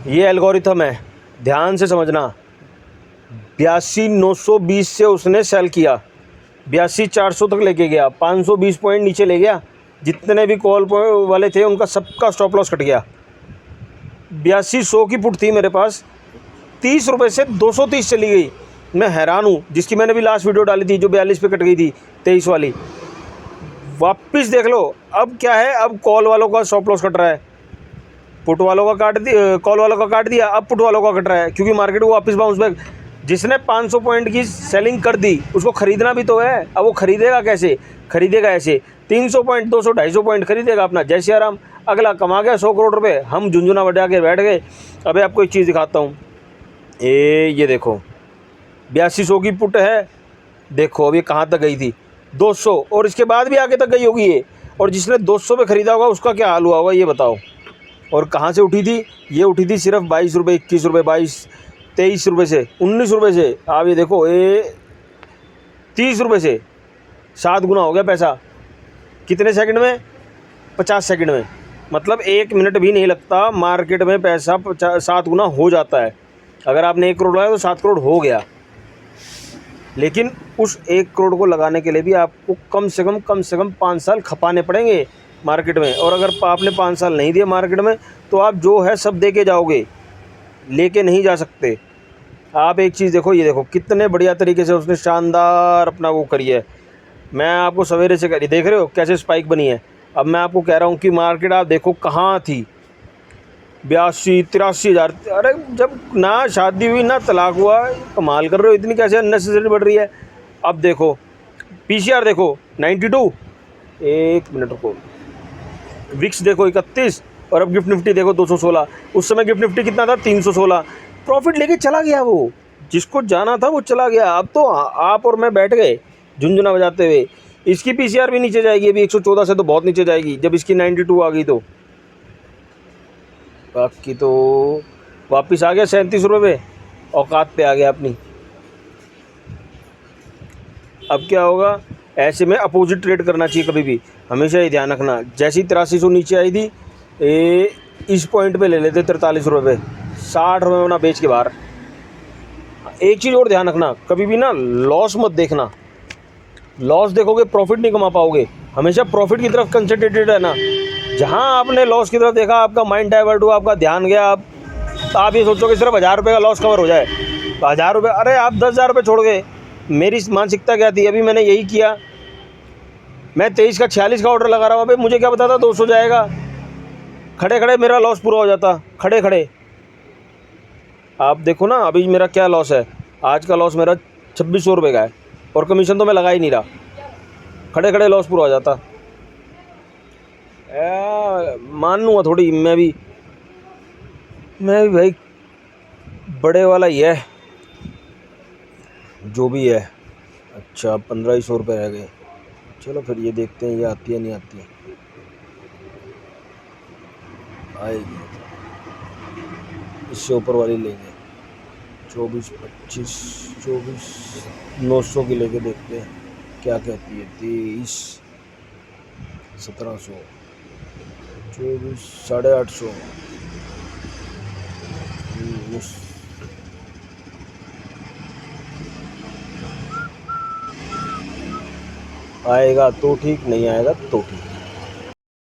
ये एल्गोरिथम है, ध्यान से समझना। 82,920 से उसने सेल किया, 82,400 तक लेके गया, 520 पॉइंट नीचे ले गया। जितने भी कॉल वाले थे उनका सबका स्टॉप लॉस कट गया। 8200 की पुट थी मेरे पास, 30 रुपये से 230 चली गई। मैं हैरान हूँ, जिसकी मैंने भी लास्ट वीडियो डाली थी जो 42 पे कट गई थी, 23 वाली। वापस देख लो अब क्या है, अब कॉल वालों का स्टॉप लॉस कट रहा है, पुट वालों का काट दिया, कॉल वालों का काट दिया, अब पुट वालों का कट रहा है, क्योंकि मार्केट को वापस बाउंस बैक। जिसने 500 पॉइंट की सेलिंग कर दी उसको खरीदना भी तो है। अब वो खरीदेगा कैसे? खरीदेगा ऐसे, 300 पॉइंट 200 250 पॉइंट खरीदेगा अपना जैसे आराम। अगला कमा गया 100 करोड़ रुपए, हम झुंझुना बजा के बैठ गए। अबे आपको एक चीज़ दिखाता हूँ, ये देखो 8200 की पुट है, देखो अभी कहाँ तक गई थी, 200, और इसके बाद भी आगे तक गई होगी ये। और जिसने 200 पे ख़रीदा होगा उसका क्या हाल हुआ होगा ये बताओ। और कहाँ से उठी थी? ये उठी थी सिर्फ 22 रुपये, 21 रुपये, 22 23 रुपये से, 19 रुपये से। आप ये देखो, ये 30 रुपये से 7 गुना हो गया पैसा। कितने सेकंड में? 50 सेकंड में। मतलब 1 मिनट भी नहीं लगता, मार्केट में पैसा 7 गुना हो जाता है। अगर आपने 1 करोड़ लगाया तो 7 करोड़ हो गया। लेकिन उस 1 करोड़ को लगाने के लिए भी आपको कम से कम 5 साल खपाने पड़ेंगे मार्केट में। और अगर आपने 5 साल नहीं दिए मार्केट में तो आप जो है सब दे के जाओगे, लेके नहीं जा सकते। आप एक चीज़ देखो, ये देखो कितने बढ़िया तरीके से उसने शानदार अपना वो करी है। मैं आपको सवेरे से करी, देख रहे हो कैसे स्पाइक बनी है। अब मैं आपको कह रहा हूँ कि मार्केट आप देखो कहाँ थी, 82-83 हज़ार। अरे जब ना शादी हुई ना तलाक हुआ, कमाल कर रहे हो, इतनी कैसे अननेसेसरी बढ़ रही है। अब देखो पीसीआर देखो 92, एक मिनट रुको, विक्स देखो 31, और अब गिफ्ट निफ्टी देखो 216। उस समय गिफ्ट निफ्टी कितना था? 316। प्रॉफिट लेके चला गया वो, जिसको जाना था वो चला गया। अब तो आप और मैं बैठ गए झुंझुना बजाते हुए। इसकी पीसीआर भी नीचे जाएगी अभी, 114 से तो बहुत नीचे जाएगी जब इसकी 92 आ गई तो। बाकी तो वापस आ गया 37 रुपये पे, औकात पे आ गया अपनी। अब क्या होगा? ऐसे में अपोजिट ट्रेड करना चाहिए कभी भी, हमेशा ये ध्यान रखना। जैसी 8300 नीचे आई थी, इस पॉइंट पे ले लेते 43 रुपये पे, 60 रुपये में ना बेच के बाहर। एक चीज़ और ध्यान रखना, कभी भी ना लॉस मत देखना। लॉस देखोगे प्रॉफिट नहीं कमा पाओगे। हमेशा प्रॉफिट की तरफ कंसंट्रेटेड है ना। जहाँ आपने लॉस की तरफ देखा, आपका माइंड डाइवर्ट हुआ, आपका ध्यान गया, आप ये सोचोगे सिर्फ 1000 रुपये का लॉस कवर हो जाए, 1000 रुपये, अरे आप 10,000 रुपये छोड़ गए। मेरी मानसिकता क्या थी? अभी मैंने यही किया, मैं 23 का 46 का ऑर्डर लगा रहा हूँ। अभी मुझे क्या पता था 200 जाएगा। खड़े खड़े मेरा लॉस पूरा हो जाता, खड़े खड़े। आप देखो ना अभी मेरा क्या लॉस है। आज का लॉस मेरा 2600 रुपये का है, और कमीशन तो मैं लगा ही नहीं रहा। खड़े खड़े लॉस पूरा हो जाता। मान लूँगा थोड़ी, मैं भी भाई बड़े वाला ही है जो भी है। अच्छा 1500 रुपये रह गए। चलो फिर ये देखते हैं ये आती है नहीं आती है। आएगी, इससे ऊपर वाली लेंगे, 24 25 24 900 की लेके देखते हैं क्या कहती है। 23 1700, 24 850, आएगा तो ठीक, नहीं आएगा तो ठीक।